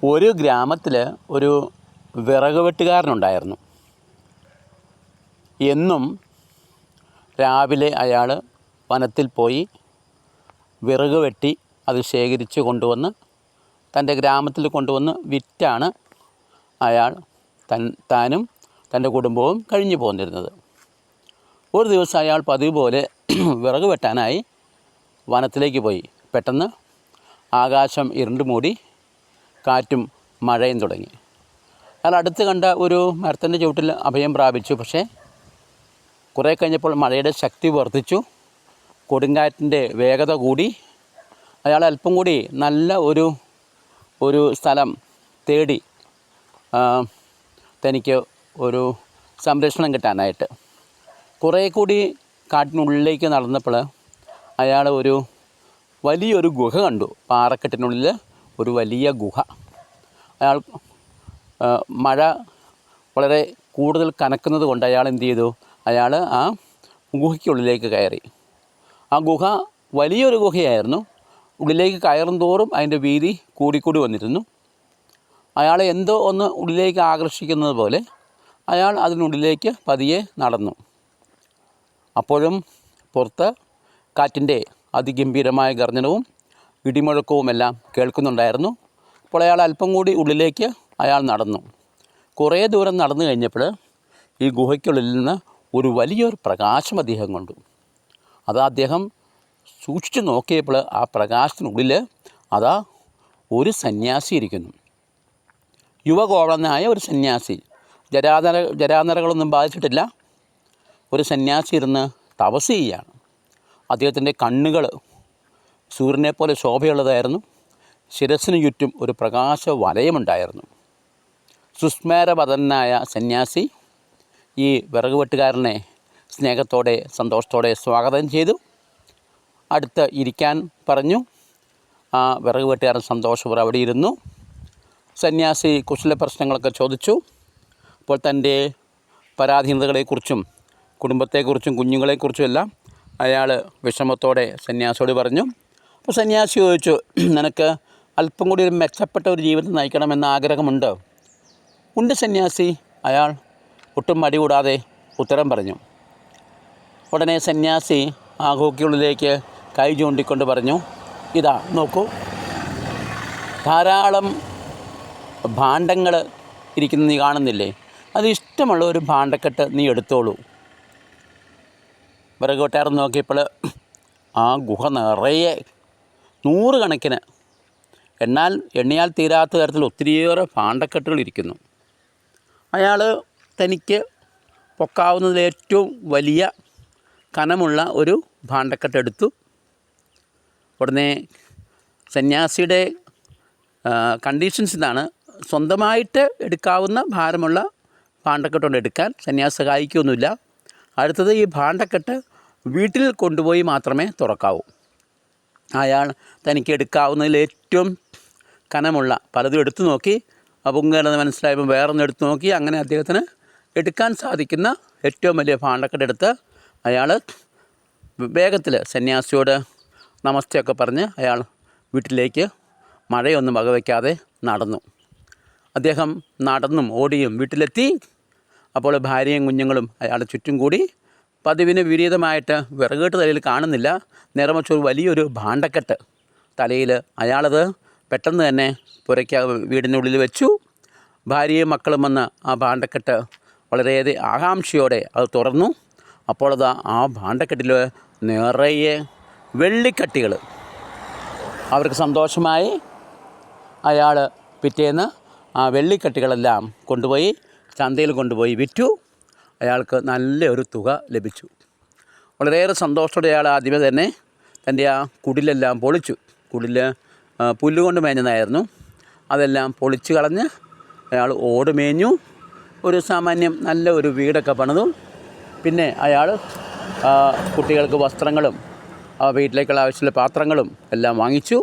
ഒരു ഗ്രാമത്തിൽ ഒരു വിറക് വെട്ടുകാരനുണ്ടായിരുന്നു. എന്നും രാവിലെ അയാൾ വനത്തിൽ പോയി വിറക് വെട്ടി അത് ശേഖരിച്ച് കൊണ്ടുവന്ന് തൻ്റെ ഗ്രാമത്തിൽ കൊണ്ടുവന്ന് വിറ്റാണ് അയാൾ താനും തൻ്റെ കുടുംബവും കഴിഞ്ഞു പോന്നിരുന്നത്. ഒരു ദിവസം അയാൾ പതിവ് പോലെ വിറക് വെട്ടാനായി വനത്തിലേക്ക് പോയി. പെട്ടെന്ന് ആകാശം ഇരുണ്ട് മൂടി, കാറ്റും മഴയും തുടങ്ങി. അയാൾ അടുത്ത് കണ്ട ഒരു മരത്തിൻ്റെ ചുവട്ടിൽ അഭയം പ്രാപിച്ചു. പക്ഷേ കുറേ കഴിഞ്ഞപ്പോൾ മഴയുടെ ശക്തി വർദ്ധിച്ചു, കൊടുങ്കാറ്റിൻ്റെ വേഗത കൂടി. അയാൾ അല്പം കൂടി നല്ല ഒരു സ്ഥലം തേടി തനിക്ക് ഒരു സംരക്ഷണം കിട്ടാനായിട്ട് കുറേ കൂടി കാട്ടിനുള്ളിലേക്ക് നടന്നപ്പോൾ അയാൾ വലിയൊരു ഗുഹ കണ്ടു. പാറക്കെട്ടിനുള്ളിൽ ഒരു വലിയ ഗുഹ. അയാൾ മഴ വളരെ കൂടുതൽ കനക്കുന്നത് കൊണ്ട് അയാൾ എന്ത് ചെയ്തു? അയാൾ ആ ഗുഹയ്ക്കുള്ളിലേക്ക് കയറി. ആ ഗുഹ വലിയൊരു ഗുഹയായിരുന്നു. ഉള്ളിലേക്ക് കയറും തോറും അതിൻ്റെ വീതി കൂടിക്കൂടി വന്നിരുന്നു. അയാളെ എന്തോ ഒന്ന് ഉള്ളിലേക്ക് ആകർഷിക്കുന്നത് പോലെ അയാൾ അതിനുള്ളിലേക്ക് പതിയെ നടന്നു. അപ്പോഴും പുറത്ത് കാറ്റിൻ്റെ അതിഗംഭീരമായ ഗർജനവും ഇടിമുഴക്കവുമെല്ലാം കേൾക്കുന്നുണ്ടായിരുന്നു. അപ്പോൾ അയാൾ അല്പം കൂടി ഉള്ളിലേക്ക് അയാൾ നടന്നു. കുറേ ദൂരം നടന്നു കഴിഞ്ഞപ്പോൾ ഈ ഗുഹയ്ക്കുള്ളിൽ നിന്ന് ഒരു വലിയൊരു പ്രകാശം അദ്ദേഹം കണ്ടു. അത് അദ്ദേഹം സൂക്ഷിച്ചു നോക്കിയപ്പോൾ ആ പ്രകാശത്തിനുള്ളിൽ അതാ ഒരു സന്യാസി ഇരിക്കുന്നു. യുവകോവളനായ ഒരു സന്യാസി. ജരാനരകളൊന്നും ബാധിച്ചിട്ടില്ല. ഒരു സന്യാസി ഇരുന്ന് തപസ് ചെയ്യുകയാണ്. അദ്ദേഹത്തിൻ്റെ കണ്ണുകൾ സൂര്യനെപ്പോലെ ശോഭയുള്ളതായിരുന്നു. ശിരസ്സിന് ചുറ്റും ഒരു പ്രകാശ വലയമുണ്ടായിരുന്നു. സുസ്മേരവദനായ സന്യാസി ഈ വിറക് വെട്ടുകാരനെ സ്നേഹത്തോടെ സന്തോഷത്തോടെ സ്വാഗതം ചെയ്തു. അടുത്ത് ഇരിക്കാൻ പറഞ്ഞു. ആ വിറക് വെട്ടുകാരൻ സന്തോഷപൂർവ്വം അവിടെ ഇരുന്നു. സന്യാസി കുശല പ്രശ്നങ്ങളൊക്കെ ചോദിച്ചു. അപ്പോൾ തൻ്റെ പരാധീനതകളെക്കുറിച്ചും കുടുംബത്തെക്കുറിച്ചും കുഞ്ഞുങ്ങളെക്കുറിച്ചും എല്ലാം അയാൾ വിഷമത്തോടെ സന്യാസിയോട് പറഞ്ഞു. അപ്പോൾ സന്യാസി ചോദിച്ചു, നിനക്ക് അല്പം കൂടി ഒരു മെച്ചപ്പെട്ട ഒരു ജീവിതം നയിക്കണമെന്ന ആഗ്രഹമുണ്ട്? ഉണ്ട് സന്യാസി. അയാൾ ഒട്ടും മടി കൂടാതെ ഉത്തരം പറഞ്ഞു. ഉടനെ സന്യാസി ആ ഗുഹയ്ക്കുള്ളിലേക്ക് കൈ ചൂണ്ടിക്കൊണ്ട് പറഞ്ഞു, ഇതാ നോക്കൂ, ധാരാളം ഭാണ്ഡങ്ങൾ ഇരിക്കുന്നത് നീ കാണുന്നില്ലേ? അത് ഇഷ്ടമുള്ള ഒരു ഭാണ്ഡക്കെട്ട് നീ എടുത്തോളൂ. വിറക് വെട്ടുകാരൻ നോക്കിയപ്പോൾ ആ ഗുഹ നിറയെ നൂറുകണക്കിന് എണ്ണിയാൽ തീരാത്ത തരത്തിൽ ഒത്തിരിയേറെ ഭാണ്ഡക്കെട്ടുകൾ ഇരിക്കുന്നു. അയാൾ തനിക്ക് പൊക്കാവുന്നതിൽ ഏറ്റവും വലിയ കനമുള്ള ഒരു ഭാണ്ഡക്കെട്ട് എടുത്തു. ഉടനെ സന്യാസിയുടെ കണ്ടീഷൻസ് ഇതാണ്: സ്വന്തമായിട്ട് എടുക്കാവുന്ന ഭാരമുള്ള ഭാണ്ഡക്കെട്ടുകൊണ്ട് എടുക്കാൻ സന്യാസി സഹായിക്കുകയൊന്നുമില്ല. അടുത്തത്, ഈ ഭാണ്ഡക്കെട്ട് വീട്ടിൽ കൊണ്ടുപോയി മാത്രമേ തുറക്കാവൂ. അയാൾ തനിക്ക് എടുക്കാവുന്നതിൽ ഏറ്റവും കനമുള്ള പലതും എടുത്തു നോക്കി. പൊങ്ങുകയെന്ന് മനസ്സിലായപ്പോൾ വേറൊന്ന് എടുത്തു നോക്കി. അങ്ങനെ അദ്ദേഹത്തിന് എടുക്കാൻ സാധിക്കുന്ന ഏറ്റവും വലിയ ഭാണ്ഡക്കെട്ട് എടുത്ത് അയാൾ വേഗത്തിൽ സന്യാസിയോട് നമസ്തേയൊക്കെ പറഞ്ഞ് അയാൾ വീട്ടിലേക്ക് മഴയൊന്നും വകവയ്ക്കാതെ നടന്നു. അദ്ദേഹം നടന്നും ഓടിയും വീട്ടിലെത്തി. അപ്പോൾ ഭാര്യയും കുഞ്ഞുങ്ങളും അയാളുടെ ചുറ്റും കൂടി. പതിവിന് വിപരീതമായിട്ട് വിറകെട്ട് തലയിൽ കാണുന്നില്ല, നിറമൊരു വലിയൊരു ഭാണ്ഡക്കെട്ട് തലയിൽ. അയാളത് പെട്ടെന്ന് തന്നെ വീടിനുള്ളിൽ വെച്ചു. ഭാര്യയും മക്കളും വന്ന് ആ ഭാണ്ഡക്കെട്ട് വളരെയേറെ ആകാംക്ഷയോടെ അത് തുറന്നു. അപ്പോൾ അത് ആ ഭാണ്ഡക്കെട്ടിൽ നിറയെ വെള്ളിക്കട്ടികൾ. അവർക്ക് സന്തോഷമായി. അയാൾ പിറ്റേന്ന് ആ വെള്ളിക്കട്ടികളെല്ലാം കൊണ്ടുപോയി ചന്തയിൽ കൊണ്ടുപോയി വിറ്റു. അയാൾക്ക് നല്ലൊരു തുക ലഭിച്ചു. വളരെയേറെ സന്തോഷത്തോടെ അയാൾ ആദ്യമേ തന്നെ തൻ്റെ ആ കുടിലെല്ലാം പൊളിച്ചു. കുടിൽ പുല്ലുകൊണ്ട് മേഞ്ഞതായിരുന്നു. അതെല്ലാം പൊളിച്ചു കളഞ്ഞ് അയാൾ ഓട് മേഞ്ഞു. ഒരു സാമാന്യം നല്ല ഒരു വീടൊക്കെ പണിതു. പിന്നെ അയാൾ കുട്ടികൾക്ക് വസ്ത്രങ്ങളും വീട്ടിലേക്കുള്ള ആവശ്യമുള്ള പാത്രങ്ങളും എല്ലാം വാങ്ങിച്ചു.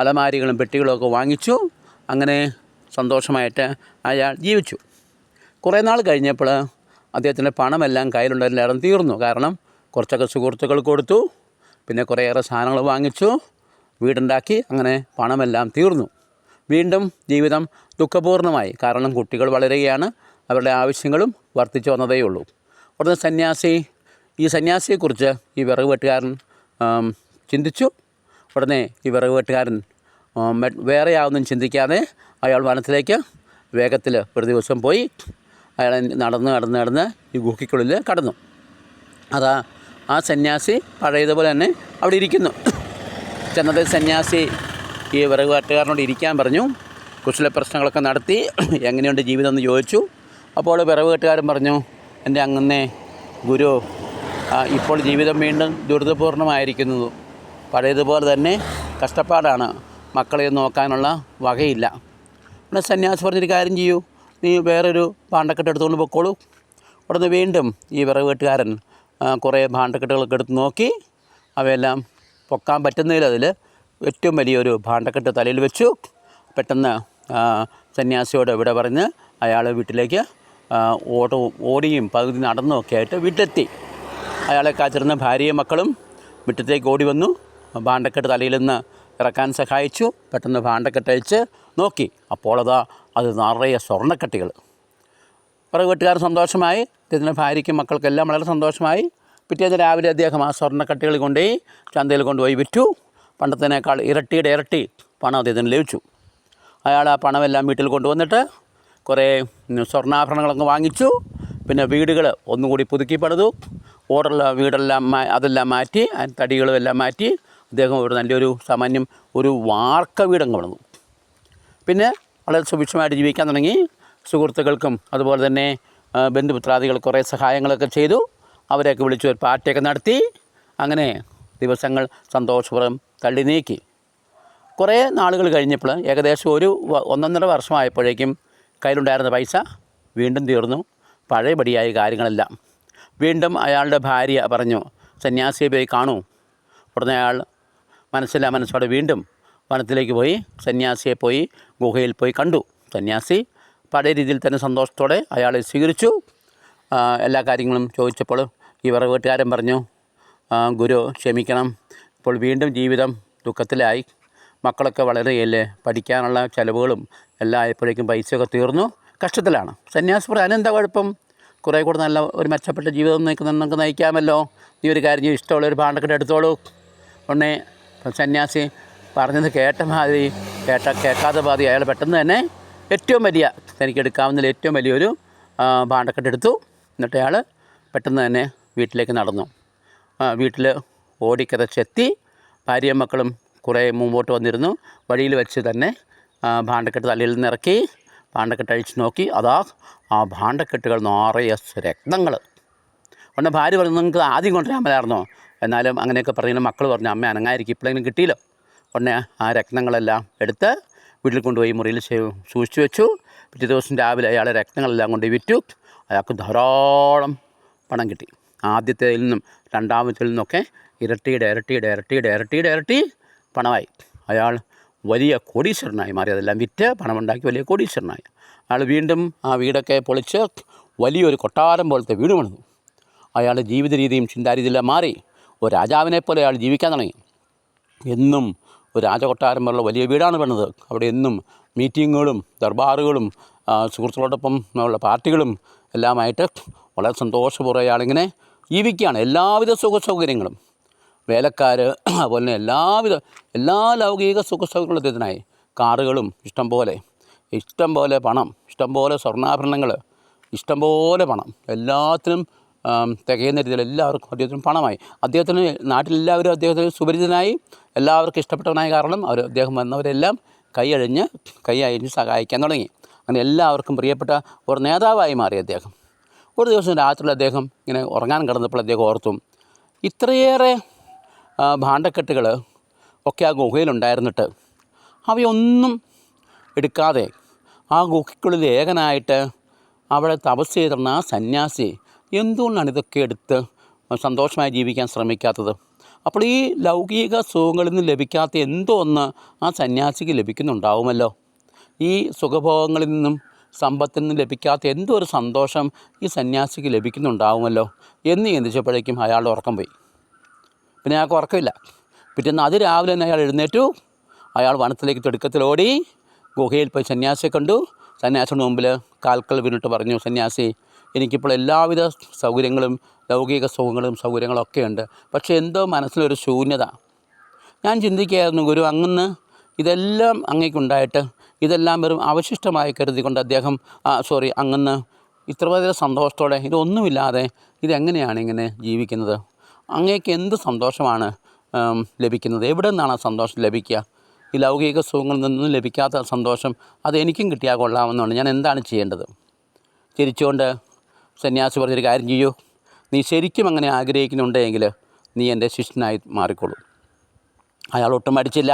അലമാരികളും പെട്ടികളും ഒക്കെ വാങ്ങിച്ചു. അങ്ങനെ സന്തോഷമായിട്ട് അയാൾ ജീവിച്ചു. കുറേ നാൾ കഴിഞ്ഞപ്പോൾ അദ്ദേഹത്തിൻ്റെ പണമെല്ലാം കയ്യിലുള്ളതിലെല്ലാം തീർന്നു. കാരണം കുറച്ചൊക്കെ സുഹൃത്തുക്കൾ കൊടുത്തു, പിന്നെ കുറേയേറെ സാധനങ്ങൾ വാങ്ങിച്ചു, വീടുണ്ടാക്കി. അങ്ങനെ പണമെല്ലാം തീർന്നു. വീണ്ടും ജീവിതം ദുഃഖപൂർണ്ണമായി. കാരണം കുട്ടികൾ വളരുകയാണ്, അവരുടെ ആവശ്യങ്ങളും വർദ്ധിച്ചു വന്നതേയുള്ളൂ. ഉടനെ ഈ സന്യാസിയെക്കുറിച്ച് ഈ വിറക് വെട്ടുകാരൻ ചിന്തിച്ചു. ഉടനെ ഈ വിറക് വെട്ടുകാരൻ വേറെ യാതൊന്നും ചിന്തിക്കാതെ അയാൾ വനത്തിലേക്ക് വേഗത്തിൽ ഒരു ദിവസം പോയി. അയാൾ നടന്ന് ഈ ഗുഹയ്ക്കുള്ളിൽ കടന്നു. ആ സന്യാസി പഴയതുപോലെ തന്നെ അവിടെ ഇരിക്കുന്നു. ചെന്നത് സന്യാസി ഈ വിറക് വെട്ടുകാരനോട് ഇരിക്കാൻ പറഞ്ഞു. കുശല പ്രശ്നങ്ങളൊക്കെ നടത്തി എങ്ങനെയുണ്ട് ജീവിതം എന്ന് ചോദിച്ചു. അപ്പോൾ വിറക് വെട്ടുകാരൻ പറഞ്ഞു, എൻ്റെ അങ്ങന്നെ ഗുരു, ഇപ്പോൾ ജീവിതം വീണ്ടും ദുരിതപൂർണ്ണമായിരിക്കുന്നു. പഴയതുപോലെ തന്നെ കഷ്ടപ്പാടാണ്, മക്കളെ നോക്കാനുള്ള വകയില്ല. പിന്നെ സന്യാസി പറഞ്ഞൊരു കാര്യം ചെയ്യൂ, നീ വേറൊരു ഭാണ്ഡക്കെട്ട് എടുത്തുകൊണ്ട് പൊക്കോളൂ. ഉടനെ വീണ്ടും ഈ വിറക് വെട്ടുകാരൻ കുറേ ഭാണ്ഡക്കെട്ടുകളൊക്കെ എടുത്ത് നോക്കി. അവയെല്ലാം പൊക്കാൻ പറ്റുന്നതിൽ അതിൽ ഏറ്റവും വലിയൊരു ഭാണ്ഡക്കെട്ട് തലയിൽ വെച്ചു. പെട്ടെന്ന് സന്യാസിയോട് ഇവിടെ പറഞ്ഞ് അയാൾ വീട്ടിലേക്ക് ഓടിയും പകുതി നടന്നുമൊക്കെ ആയിട്ട് വീട്ടിലെത്തി. അയാളെ കാത്തിരുന്ന ഭാര്യയും മക്കളും മുറ്റത്തേക്ക് ഓടി വന്നു. ഭാണ്ഡക്കെട്ട് തലയിൽ നിന്ന് ഇറക്കാൻ സഹായിച്ചു. പെട്ടെന്ന് ഭാണ്ഡക്കെട്ട് അഴിച്ച് നോക്കി. അപ്പോൾ അത് നിറയെ സ്വർണ്ണക്കട്ടികൾ. വിറക് വെട്ടുകാരൻ സന്തോഷമായി, അദ്ദേഹത്തിൻ്റെ ഭാര്യയ്ക്കും മക്കൾക്കെല്ലാം വളരെ സന്തോഷമായി. പിറ്റേന്ന് രാവിലെ അദ്ദേഹം ആ സ്വർണ്ണക്കട്ടികൾ കൊണ്ടുപോയി ചന്തയിൽ കൊണ്ടുപോയി വിറ്റു. പണ്ടത്തേനേക്കാൾ ഇരട്ടിയുടെ ഇരട്ടി പണം അദ്ദേഹത്തിന് ലഭിച്ചു. അയാൾ ആ പണമെല്ലാം വീട്ടിൽ കൊണ്ടുവന്നിട്ട് കുറേ സ്വർണ്ണാഭരണങ്ങളൊക്കെ വാങ്ങിച്ചു. പിന്നെ വീടുകൾ ഒന്നുകൂടി പുതുക്കി പണിതു. ഓടുള്ള വീടെല്ലാം അതെല്ലാം മാറ്റി, തടികളും എല്ലാം മാറ്റി അദ്ദേഹം ഒരു നല്ലൊരു സാമാന്യം ഒരു വാർക്ക വീടങ്ങ് പണിതു. പിന്നെ വളരെ സുഭിക്ഷമായിട്ട് ജീവിക്കാൻ തുടങ്ങി. സുഹൃത്തുക്കൾക്കും അതുപോലെ തന്നെ ബന്ധുമിത്രാദികൾ കുറേ സഹായങ്ങളൊക്കെ ചെയ്തു. അവരെയൊക്കെ വിളിച്ചു ഒരു പാർട്ടിയൊക്കെ നടത്തി. അങ്ങനെ ദിവസങ്ങൾ സന്തോഷപൂർവ്വം തള്ളി നീക്കി. കുറേ നാളുകൾ കഴിഞ്ഞപ്പോൾ ഏകദേശം 1.5 വർഷമായപ്പോഴേക്കും കയ്യിലുണ്ടായിരുന്ന പൈസ വീണ്ടും തീർന്നു. പഴയപടിയായി കാര്യങ്ങളെല്ലാം. വീണ്ടും അയാളുടെ ഭാര്യ പറഞ്ഞു, സന്യാസിയെ പോയി കാണൂ. ഉടനെ അയാൾ മനസ്സോടെ വീണ്ടും വനത്തിലേക്ക് പോയി സന്യാസിയെ പോയി ഗുഹയിൽ പോയി കണ്ടു. സന്യാസി പഴയ രീതിയിൽ തന്നെ സന്തോഷത്തോടെ അയാളെ സ്വീകരിച്ചു. എല്ലാ കാര്യങ്ങളും ചോദിച്ചപ്പോൾ ഈ വിറക് വെട്ടുകാരൻ പറഞ്ഞു, ഗുരു ക്ഷമിക്കണം, ഇപ്പോൾ വീണ്ടും ജീവിതം ദുഃഖത്തിലായി. മക്കളൊക്കെ വളരെയല്ലേ, പഠിക്കാനുള്ള ചിലവുകളും എല്ലാം ആയപ്പോഴേക്കും പൈസയൊക്കെ തീർന്നു, കഷ്ടത്തിലാണ്. സന്യാസി പറഞ്ഞു, അതിനെന്താ കുഴപ്പം, കുറേ കൂടെ നല്ല ഒരു മെച്ചപ്പെട്ട ജീവിതം നമുക്ക് നയിക്കാമല്ലോ. നീ ഒരു കാര്യം ചെയ്യും, ഇഷ്ടമുള്ളൊരു ഭാണ്ഡക്കെട്ട് എടുത്തോളൂ. ഉടനെ സന്യാസി പറഞ്ഞത് കേട്ട മാതിരി കേൾക്കാത്ത മാതിരി അയാൾ പെട്ടെന്ന് തന്നെ ഏറ്റവും വലിയ തനിക്ക് എടുക്കാവുന്നതിൽ ഏറ്റവും വലിയൊരു ഭാണ്ഡക്കെട്ട് എടുത്തു. എന്നിട്ട് അയാൾ പെട്ടെന്ന് തന്നെ വീട്ടിലേക്ക് നടന്നു. വീട്ടിൽ ഓടിക്കതച്ചെത്തി. ഭാര്യയും മക്കളും കുറേ മുമ്പോട്ട് വന്നിരുന്നു. വഴിയിൽ വെച്ച് തന്നെ ഭാണ്ഡക്കെട്ട് തലയിൽ നിന്ന് ഇറക്കി ഭാണ്ഡക്കെട്ട് അഴിച്ച് നോക്കി. ആ ഭാണ്ഡക്കെട്ടുകൾ നിറയെ രത്നങ്ങൾ. ഉടനെ ഭാര്യ പറഞ്ഞു, നിങ്ങൾക്ക് ആദ്യം കൊണ്ടുവരാൻ പറ്റായിരുന്നോ? എന്നാലും അങ്ങനെയൊക്കെ പറയുന്ന മക്കൾ പറഞ്ഞു, അമ്മ അനങ്ങായിരിക്കും, ഇപ്പോഴെങ്കിലും കിട്ടിയില്ലോ. ഉടനെ ആ രത്നങ്ങളെല്ലാം എടുത്ത് വീട്ടിൽ കൊണ്ടുപോയി മുറിയിൽ സൂക്ഷിച്ചു വെച്ചു. പിറ്റേ ദിവസം രാവിലെ അയാൾ രത്നങ്ങളെല്ലാം കൊണ്ട് വിറ്റു. അയാൾക്ക് ധാരാളം പണം കിട്ടി. ആദ്യത്തേതിൽ നിന്നും രണ്ടാമത്തേതിൽ നിന്നൊക്കെ ഇരട്ടി പണമായി. അയാൾ വലിയ കോടീശ്വരനായി മാറി. അതെല്ലാം വിറ്റ് പണമുണ്ടാക്കി വലിയ കോടീശ്വരനായി. അയാൾ വീണ്ടും ആ വീടൊക്കെ പൊളിച്ച് വലിയൊരു കൊട്ടാരം പോലത്തെ വീട് പണിതു. അയാളുടെ ജീവിത രീതിയും ചിന്താരീതിയെല്ലാം മാറി. ഒരു രാജാവിനെ പോലെ അയാൾ ജീവിക്കാൻ തുടങ്ങി. എന്നും ഒരു രാജകൊട്ടാരം പോലുള്ള വലിയ വീടാണ് പണിത്. അവിടെ എന്നും മീറ്റിങ്ങുകളും ദർബാറുകളും സുഹൃത്തുക്കളോടൊപ്പം ഉള്ള പാർട്ടികളും എല്ലാമായിട്ട് വളരെ സന്തോഷപൂർവ്വം അയാളിങ്ങനെ ജീവിക്കുകയാണ്. എല്ലാവിധ സുഖസൗകര്യങ്ങളും, വേലക്കാർ, അതുപോലെ തന്നെ എല്ലാ ലൗകിക സുഖസൗകര്യങ്ങളും അദ്ദേഹത്തിനായി. കാറുകളും ഇഷ്ടംപോലെ പണം, ഇഷ്ടംപോലെ സ്വർണ്ണാഭരണങ്ങൾ, ഇഷ്ടംപോലെ പണം, എല്ലാത്തിനും തികയുന്ന രീതിയിൽ എല്ലാവർക്കും അദ്ദേഹത്തിന് പണമായി. അദ്ദേഹത്തിന് നാട്ടിലെല്ലാവരും അദ്ദേഹത്തിന് സുപരിചിതനായി, എല്ലാവർക്കും ഇഷ്ടപ്പെട്ടവനായ കാരണം അദ്ദേഹം വന്നവരെല്ലാം കൈ അഴിഞ്ഞ് സഹായിക്കാൻ തുടങ്ങി. അങ്ങനെ എല്ലാവർക്കും പ്രിയപ്പെട്ട ഒരു നേതാവായി മാറി അദ്ദേഹം. ഒരു ദിവസം രാത്രി അദ്ദേഹം ഇങ്ങനെ ഉറങ്ങാൻ കിടന്നപ്പോൾ അദ്ദേഹം ഓർത്തു, ഇത്രയേറെ ഭാണ്ഡക്കെട്ടുകൾ ഒക്കെ ആ ഗുഹയിലുണ്ടായിരുന്നിട്ട് അവയൊന്നും എടുക്കാതെ ആ ഗുഹയ്ക്കുള്ളിൽ ഏകനായിട്ട് അവിടെ തപസ് ചെയ്തിരുന്ന ആ സന്യാസി എന്തുകൊണ്ടാണ് ഇതൊക്കെ എടുത്ത് സന്തോഷമായി ജീവിക്കാൻ ശ്രമിക്കാത്തത്? അപ്പോൾ ഈ ലൗകിക സുഖങ്ങളിൽ നിന്ന് ലഭിക്കാത്ത എന്തോ ഒന്ന് ആ സന്യാസിക്ക് ലഭിക്കുന്നുണ്ടാവുമല്ലോ. ഈ സുഖഭോഗങ്ങളിൽ നിന്നും സമ്പത്തിൽ നിന്നും ലഭിക്കാത്ത എന്തോ ഒരു സന്തോഷം ഈ സന്യാസിക്ക് ലഭിക്കുന്നുണ്ടാവുമല്ലോ എന്ന് ചിന്തിച്ചപ്പോഴേക്കും അയാളുടെ ഉറക്കം പോയി. പിന്നെ അയാൾക്ക് ഉറക്കമില്ല. പിറ്റേന്ന് അതിരാവിലെ തന്നെ അയാൾ എഴുന്നേറ്റു. അയാൾ വനത്തിലേക്ക് തിടുക്കത്തിലോടി. ഗുഹയിൽ പോയി സന്യാസിയെ കണ്ടു. സന്യാസിയുടെ മുമ്പിൽ കാൽക്കൽ വീണിട്ട് പറഞ്ഞു, സന്യാസി, എനിക്കിപ്പോൾ എല്ലാവിധ സൗകര്യങ്ങളും ലൗകിക സുഖങ്ങളും സൗകര്യങ്ങളൊക്കെ ഉണ്ട്, പക്ഷേ എന്തോ മനസ്സിലൊരു ശൂന്യത. ഞാൻ ചിന്തിക്കുകയായിരുന്നു, ഗുരു അങ്ങന്ന് ഇതെല്ലാം അങ്ങേക്കുണ്ടായിട്ട് ഇതെല്ലാം വെറും അവശിഷ്ടമായി കരുതിക്കൊണ്ട് അദ്ദേഹം അങ്ങന്ന് ഇത്രവധികം സന്തോഷത്തോടെ ഇതൊന്നുമില്ലാതെ ഇതെങ്ങനെയാണ് ഇങ്ങനെ ജീവിക്കുന്നത്? അങ്ങേക്ക് എന്ത് സന്തോഷമാണ് ലഭിക്കുന്നത്? എവിടെ നിന്നാണ് ആ സന്തോഷം ലഭിക്കുക? ഈ ലൗകിക സുഖങ്ങളിൽ നിന്നും ലഭിക്കാത്ത സന്തോഷം അതെനിക്കും കിട്ടിയാൽ കൊള്ളാമെന്നുണ്ട്. ഞാൻ എന്താണ് ചെയ്യേണ്ടത്? ചിരിച്ചുകൊണ്ട് സന്യാസി പറഞ്ഞൊരു കാര്യം ചെയ്യൂ, നീ ശരിക്കും അങ്ങനെ ആഗ്രഹിക്കുന്നുണ്ടെങ്കിൽ നീ എൻ്റെ ശിഷ്യനായി മാറിക്കോളൂ. അയാൾ ഒട്ടും മടിച്ചില്ല.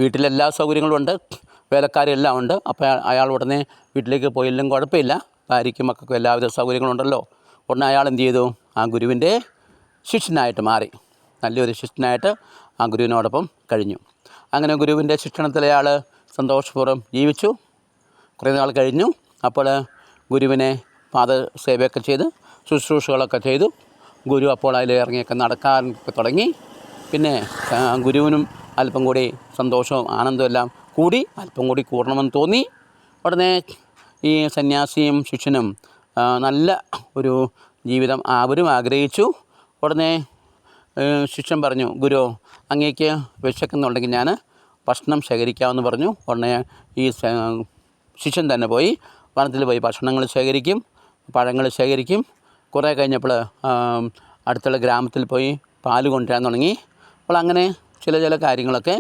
വീട്ടിലെല്ലാ സൗകര്യങ്ങളും ഉണ്ട്, വേലക്കാരെല്ലാം ഉണ്ട്. അപ്പോൾ അയാൾ ഉടനെ വീട്ടിലേക്ക് പോയില്ലും കുഴപ്പമില്ല, ഭാര്യയ്ക്കും മക്കൾക്കും എല്ലാവിധ സൗകര്യങ്ങളുണ്ടല്ലോ. ഉടനെ അയാൾ എന്ത് ചെയ്തു? ആ ഗുരുവിൻ്റെ ശിഷ്യനായിട്ട് മാറി. നല്ലൊരു ശിഷ്യനായിട്ട് ആ ഗുരുവിനോടൊപ്പം കഴിഞ്ഞു. അങ്ങനെ ഗുരുവിൻ്റെ ശിക്ഷണത്തിൽ അയാൾ സന്തോഷപൂർവ്വം ജീവിച്ചു. കുറേ നാൾ കഴിഞ്ഞു. അപ്പോൾ ഗുരുവിനെ പാദസേവയൊക്കെ ചെയ്ത് ശുശ്രൂഷകളൊക്കെ ചെയ്തു. ഗുരു അപ്പോൾ അതിൽ ഇറങ്ങിയൊക്കെ നടക്കാൻ തുടങ്ങി. പിന്നെ ഗുരുവിനും അല്പം കൂടി സന്തോഷവും ആനന്ദവും എല്ലാം കൂടി, അല്പം കൂടി കൂടണമെന്ന് തോന്നി. ഉടനെ ഈ സന്യാസിയും ശിഷ്യനും നല്ല ഒരു ജീവിതം അവരും ആഗ്രഹിച്ചു. ഉടനെ ശിഷ്യൻ പറഞ്ഞു, ഗുരു അങ്ങേക്ക് വിശക്കുന്നുണ്ടെങ്കിൽ ഞാൻ ഭക്ഷണം ശേഖരിക്കാമെന്ന് പറഞ്ഞു. ഉടനെ ഈ ശിഷ്യൻ തന്നെ പോയി വനത്തിൽ പോയി ഭക്ഷണങ്ങൾ ശേഖരിക്കും, പഴങ്ങൾ ശേഖരിക്കും. കുറേ കഴിഞ്ഞപ്പോൾ അടുത്തുള്ള ഗ്രാമത്തിൽ പോയി പാല് കൊണ്ടുവരാൻ തുടങ്ങി. അപ്പോൾ അങ്ങനെ ചില കാര്യങ്ങളൊക്കെ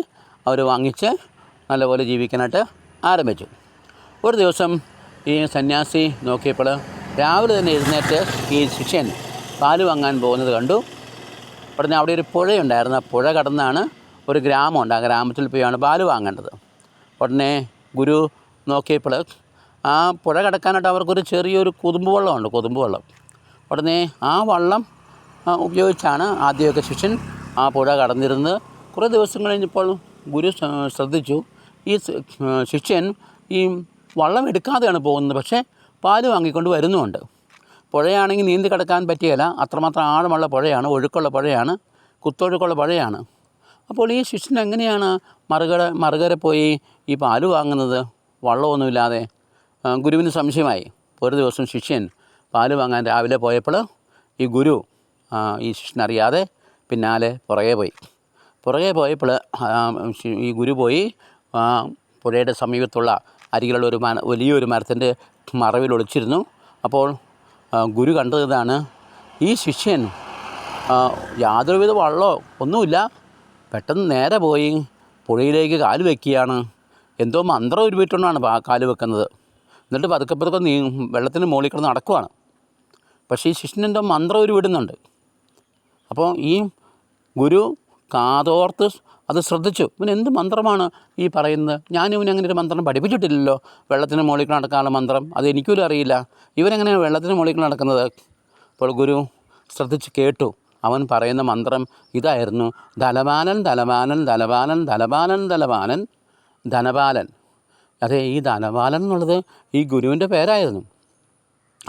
അവർ വാങ്ങിച്ച് നല്ലപോലെ ജീവിക്കാനായിട്ട് ആരംഭിച്ചു. ഒരു ദിവസം ഈ സന്യാസി നോക്കിയപ്പോൾ രാവിലെ തന്നെ എഴുന്നേറ്റ് ഈ ശിഷ്യൻ പാല് വാങ്ങാൻ പോകുന്നത് കണ്ടു. ഉടനെ അവിടെ ഒരു പുഴയുണ്ടായിരുന്നു. ആ പുഴ കടന്നാണ് ഒരു ഗ്രാമമുണ്ട്. ആ ഗ്രാമത്തിൽ പോയാണ് പാല് വാങ്ങേണ്ടത്. ഉടനെ ഗുരു നോക്കിയപ്പോൾ ആ പുഴ കടക്കാനായിട്ട് അവർക്കൊരു ചെറിയൊരു കൊതുമ്പ് വെള്ളം. ഉടനെ ആ വള്ളം ഉപയോഗിച്ചാണ് ആദ്യമൊക്കെ ശിഷ്യൻ ആ പുഴ കടന്നിരുന്നത്. കുറേ ദിവസം കഴിഞ്ഞപ്പോൾ ഗുരു ശ്രദ്ധിച്ചു, ഈ ശിഷ്യൻ ഈ വള്ളം എടുക്കാതെയാണ് പോകുന്നത്, പക്ഷേ പാല് വാങ്ങിക്കൊണ്ട് വരുന്നുമുണ്ട്. പുഴയാണെങ്കിൽ നീന്തി കിടക്കാൻ പറ്റിയല്ല, അത്രമാത്രം ആഴമുള്ള പുഴയാണ്, ഒഴുക്കുള്ള പുഴയാണ്, കുത്തൊഴുക്കുള്ള പുഴയാണ്. അപ്പോൾ ഈ ശിഷ്യൻ എങ്ങനെയാണ് മറുകര പോയി ഈ പാല് വാങ്ങുന്നത് വള്ളമൊന്നുമില്ലാതെ? ഗുരുവിന് സംശയമായി. ഒരു ദിവസം ശിഷ്യൻ പാല് വാങ്ങാൻ രാവിലെ പോയപ്പോൾ ഈ ഗുരു ഈ ശിഷ്യനറിയാതെ പിന്നാലെ പുറകെ പോയപ്പോൾ ഈ ഗുരു പോയി പുഴയുടെ സമീപത്തുള്ള അരികിലുള്ള ഒരു വലിയൊരു മരത്തിൻ്റെ മറവിൽ ഒളിച്ചിരുന്നു. അപ്പോൾ ഗുരു കണ്ടതാണ്, ഈ ശിഷ്യൻ യാതൊരുവിധ വള്ളമോ ഒന്നുമില്ല, പെട്ടെന്ന് നേരെ പോയി പുഴയിലേക്ക് കാല് വയ്ക്കുകയാണ്. എന്തോ മന്ത്രം ഉരുവിട്ടുകൊണ്ടാണ് കാല് വെക്കുന്നത്. എന്നിട്ട് പതുക്കെ വെള്ളത്തിന് മുകളിൽ കിടന്ന് നടക്കുവാണ്. പക്ഷേ ഈ ശിഷ്യനെന്തോ മന്ത്രം ഉരുവിടുന്നുണ്ട്. അപ്പോൾ ഈ ഗുരു കാതോർത്ത് അത് ശ്രദ്ധിച്ചു. ഇവൻ എന്ത് മന്ത്രമാണ് ഈ പറയുന്നത്? ഞാനിവന് അങ്ങനെ ഒരു മന്ത്രം പഠിപ്പിച്ചിട്ടില്ലല്ലോ, വെള്ളത്തിന് മുകളിൽ നടക്കാനുള്ള മന്ത്രം. അത് എനിക്കൊരു അറിയില്ല. ഇവനെങ്ങനെയാണ് വെള്ളത്തിന് മുകളിൽ നടക്കുന്നത്? അപ്പോൾ ഗുരു ശ്രദ്ധിച്ച് കേട്ടു. അവൻ പറയുന്ന മന്ത്രം ഇതായിരുന്നു: ധനപാലൻ ധനപാലൻ ധനപാലൻ ധനപാലൻ ധനപാലൻ ധനപാലൻ. അതെ, ഈ ധനപാലൻ എന്നുള്ളത് ഈ ഗുരുവിൻ്റെ പേരായിരുന്നു.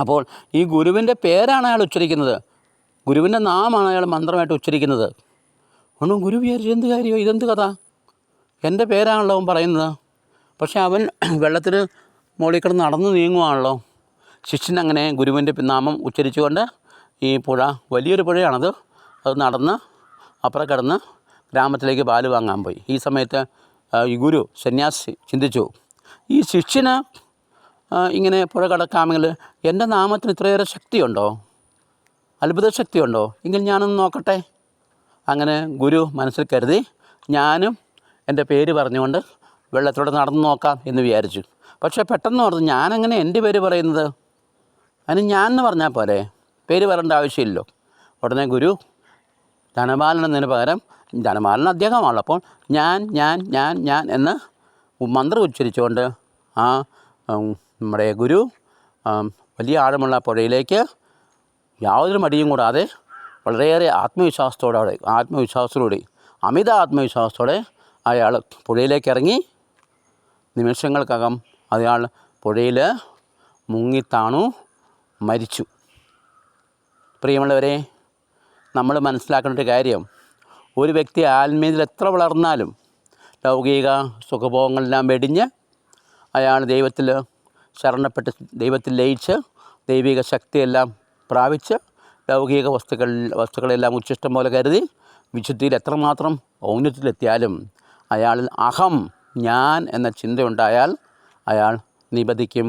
അപ്പോൾ ഈ ഗുരുവിൻ്റെ പേരാണ് അയാൾ ഉച്ചരിക്കുന്നത്, ഗുരുവിൻ്റെ നാമാണ് അയാൾ മന്ത്രമായിട്ട് ഉച്ചരിക്കുന്നത്. ഒന്നും ഗുരു വിചാരിച്ചു, എന്ത് കാര്യമോ, ഇതെന്ത് കഥ, എൻ്റെ പേരാണല്ലോ അവൻ പറയുന്നത്. പക്ഷേ അവൻ വെള്ളത്തിന് മുകളിൽ കിടന്ന് നടന്ന് നീങ്ങുവാണല്ലോ. ശിഷ്യൻ അങ്ങനെ ഗുരുവിൻ്റെ നാമം ഉച്ചരിച്ചുകൊണ്ട് ഈ പുഴ, വലിയൊരു പുഴയാണത്, അത് നടന്ന് അപ്പുറം കിടന്ന് ഗ്രാമത്തിലേക്ക് പാല് വാങ്ങാൻ പോയി. ഈ സമയത്ത് ഈ ഗുരു സന്യാസി ചിന്തിച്ചു, ഈ ശിഷ്യന് ഇങ്ങനെ പുഴ കടക്കാമെങ്കിൽ എൻ്റെ നാമത്തിന് ഇത്രയേറെ ശക്തിയുണ്ടോ, അത്ഭുത ശക്തിയുണ്ടോ? എങ്കിൽ ഞാനൊന്ന് നോക്കട്ടെ. അങ്ങനെ ഗുരു മനസ്സിൽ കരുതി, ഞാനും എൻ്റെ പേര് പറഞ്ഞുകൊണ്ട് വെള്ളത്തിലൂടെ നടന്നു നോക്കാം എന്ന് വിചാരിച്ചു. പക്ഷേ പെട്ടെന്ന് പറഞ്ഞു, ഞാനെങ്ങനെ എൻ്റെ പേര് പറയുന്നത്? അതിന് ഞാൻ എന്ന് പറഞ്ഞാൽ പോരെ, പേര് പറയേണ്ട ആവശ്യമില്ലല്ലോ. ഉടനെ ഗുരു ധനപാലൻ എന്നതിന് പകരം, ധനപാലൻ അദ്ദേഹമാണല്ലോ, അപ്പോൾ ഞാൻ എന്ന് മന്ത്രം ഉച്ചരിച്ചുകൊണ്ട് ആ നമ്മുടെ ഗുരു വലിയ ആഴമുള്ള പുഴയിലേക്ക് യാതൊരു മടിയും കൂടാതെ വളരെയേറെ ആത്മവിശ്വാസത്തോടെ അമിത ആത്മവിശ്വാസത്തോടെ അയാൾ പുഴയിലേക്ക് ഇറങ്ങി. നിമിഷങ്ങൾക്കകം അയാൾ പുഴയിൽ മുങ്ങിത്താണു മരിച്ചു. പ്രിയമുള്ളവരെ, നമ്മൾ മനസ്സിലാക്കേണ്ട ഒരു കാര്യം, ഒരു വ്യക്തി ആത്മീയതയിൽ എത്ര വളർന്നാലും ലൗകിക സുഖഭോഗങ്ങളെല്ലാം വെടിഞ്ഞ് അയാൾ ദൈവത്തിൽ ശരണപ്പെട്ട് ദൈവത്തിൽ ലയിച്ച് ദൈവിക ശക്തിയെല്ലാം പ്രാപിച്ച് ലൗകിക വസ്തുക്കളെല്ലാം ഉച്ഛിഷ്ടം പോലെ കരുതി വിശുദ്ധിയിൽ എത്രമാത്രം ഔന്നത്യത്തിലെത്തിയാലും അയാളിൽ അഹം, ഞാൻ എന്ന ചിന്തയുണ്ടായാൽ അയാൾ നിബദിക്കും,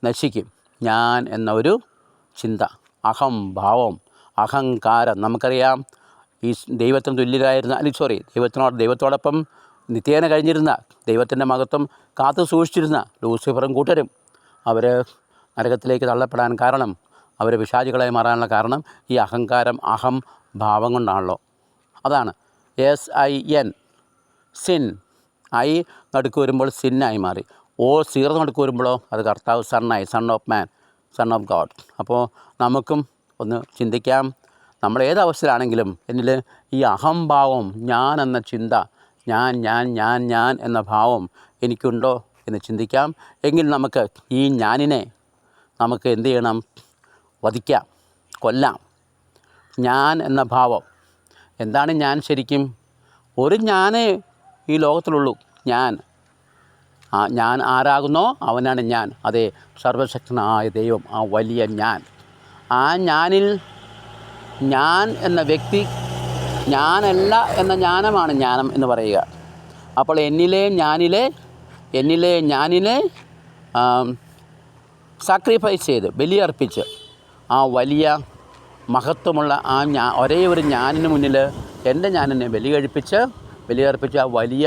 നശിക്കും. ഞാൻ എന്ന ഒരു ചിന്ത, അഹം ഭാവം, അഹങ്കാരം. നമുക്കറിയാം, ഈ ദൈവത്തിന് തുല്യരായിരുന്ന ദൈവത്തോടൊപ്പം നിത്യേന കഴിഞ്ഞിരുന്ന, ദൈവത്തിൻ്റെ മഹത്വം കാത്തു സൂക്ഷിച്ചിരുന്ന ലൂസിഫറും കൂട്ടരും അവർ നരകത്തിലേക്ക് തള്ളപ്പെടാൻ കാരണം, അവർ പിശാചുകളായി മാറാനുള്ള കാരണം ഈ അഹങ്കാരം, അഹം ഭാവം കൊണ്ടാണല്ലോ. അതാണ് SIN, സിൻ. ഐ നടുക്ക് വരുമ്പോൾ സിന്നായി മാറി. സീറോ നടുക്ക് വരുമ്പോഴോ അത് കർത്താവ് സണ്ണായി, son of man, son of God. അപ്പോൾ നമുക്കും ഒന്ന് ചിന്തിക്കാം, നമ്മൾ ഏതവസ്ഥയിലാണെങ്കിലും എന്നിൽ ഈ അഹംഭാവം, ഞാൻ എന്ന ചിന്ത, ഞാൻ എന്ന ഭാവം എനിക്കുണ്ടോ എന്ന് ചിന്തിക്കാം. എങ്കിൽ നമുക്ക് ഈ ഞാനിനെ നമുക്ക് എന്ത് ചെയ്യണം? വധിക്കാം, കൊല്ലാം. ഞാൻ എന്ന ഭാവം എന്താണ്? ഞാൻ ശരിക്കും ഒരു ഞാനേ ഈ ലോകത്തിലുള്ളൂ. ഞാൻ ആരാകുന്നോ അവനാണ് ഞാൻ. അതെ, സർവശക്തനായ ദൈവം, ആ വലിയ ഞാൻ. ആ ഞാനിൽ ഞാൻ എന്ന വ്യക്തി ഞാനല്ല എന്ന ജ്ഞാനമാണ് ജ്ഞാനം എന്ന് പറയുക. അപ്പോൾ എന്നിലെ ഞാനിലെ സാക്രിഫൈസ് ചെയ്ത്, ബലിയർപ്പിച്ച്, ആ വലിയ മഹത്വമുള്ള ആ ഒരേ ഒരു ഞാനിന് മുന്നിൽ എൻ്റെ ഞാനിനെ ബലിയർപ്പിച്ച് ആ വലിയ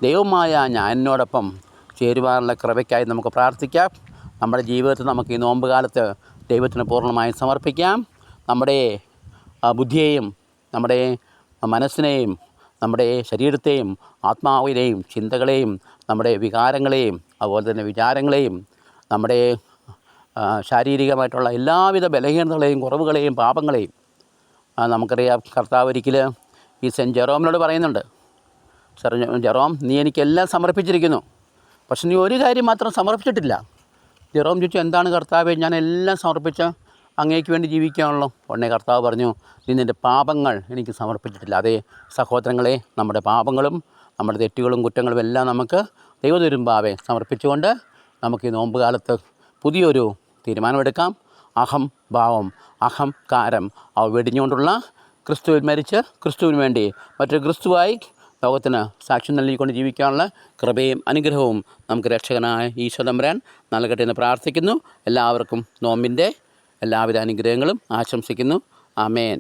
ദൈവമായ ആ ഞാനിനോടൊപ്പം ചേരുവാനുള്ള കൃപയ്ക്കായി നമുക്ക് പ്രാർത്ഥിക്കാം. നമ്മുടെ ജീവിതത്തിൽ നമുക്ക് ഈ നോമ്പ് കാലത്ത് ദൈവത്തിന് പൂർണ്ണമായും സമർപ്പിക്കാം. നമ്മുടെ ബുദ്ധിയെയും നമ്മുടെ മനസ്സിനെയും നമ്മുടെ ശരീരത്തെയും ആത്മാവിനെയും ചിന്തകളെയും നമ്മുടെ വികാരങ്ങളെയും അതുപോലെ തന്നെ വിചാരങ്ങളെയും നമ്മുടെ ശാരീരികമായിട്ടുള്ള എല്ലാവിധ ബലഹീനതകളെയും കുറവുകളെയും പാപങ്ങളെയും നമുക്കറിയാം. കർത്താവ് ഒരിക്കൽ ഈ സെൻറ്റ് ജെറോമിനോട് പറയുന്നുണ്ട്, ജെറോം, നീ എനിക്കെല്ലാം സമർപ്പിച്ചിരിക്കുന്നു, പക്ഷെ നീ ഒരു കാര്യം മാത്രം സമർപ്പിച്ചിട്ടില്ല. ജെറോം ചോദിച്ചു, എന്താണ് കർത്താവേ? ഞാൻ എല്ലാം സമർപ്പിച്ച് അങ്ങേക്ക് വേണ്ടി ജീവിക്കുകയാണല്ലോ. ഉടനെ കർത്താവ് പറഞ്ഞു, നീ നിൻ്റെ പാപങ്ങൾ എനിക്ക് സമർപ്പിച്ചിട്ടില്ല. അതേ സഹോദരങ്ങളെ, നമ്മുടെ പാപങ്ങളും നമ്മുടെ തെറ്റുകളും കുറ്റങ്ങളും എല്ലാം നമുക്ക് ദൈവത്തിരുമ്പാവെ സമർപ്പിച്ചുകൊണ്ട് നമുക്ക് ഈ നോമ്പ് കാലത്ത് പുതിയൊരു തീരുമാനമെടുക്കാം. അഹം ഭാവം, അഹംകാരം അവ വെടിഞ്ഞുകൊണ്ടുള്ള ക്രിസ്തുവിൽ മരിച്ച് ക്രിസ്തുവിന് വേണ്ടി മറ്റൊരു ക്രിസ്തുവായി ലോകത്തിന് സാക്ഷ്യം നൽകിക്കൊണ്ട് ജീവിക്കാനുള്ള കൃപയും അനുഗ്രഹവും നമുക്ക് രക്ഷകനായ ഈശോ തമ്പുരാൻ നൽകട്ടെ എന്ന് പ്രാർത്ഥിക്കുന്നു. എല്ലാവർക്കും നോമ്പിൻ്റെ എല്ലാവിധ അനുഗ്രഹങ്ങളും ആശംസിക്കുന്നു. ആമേൻ.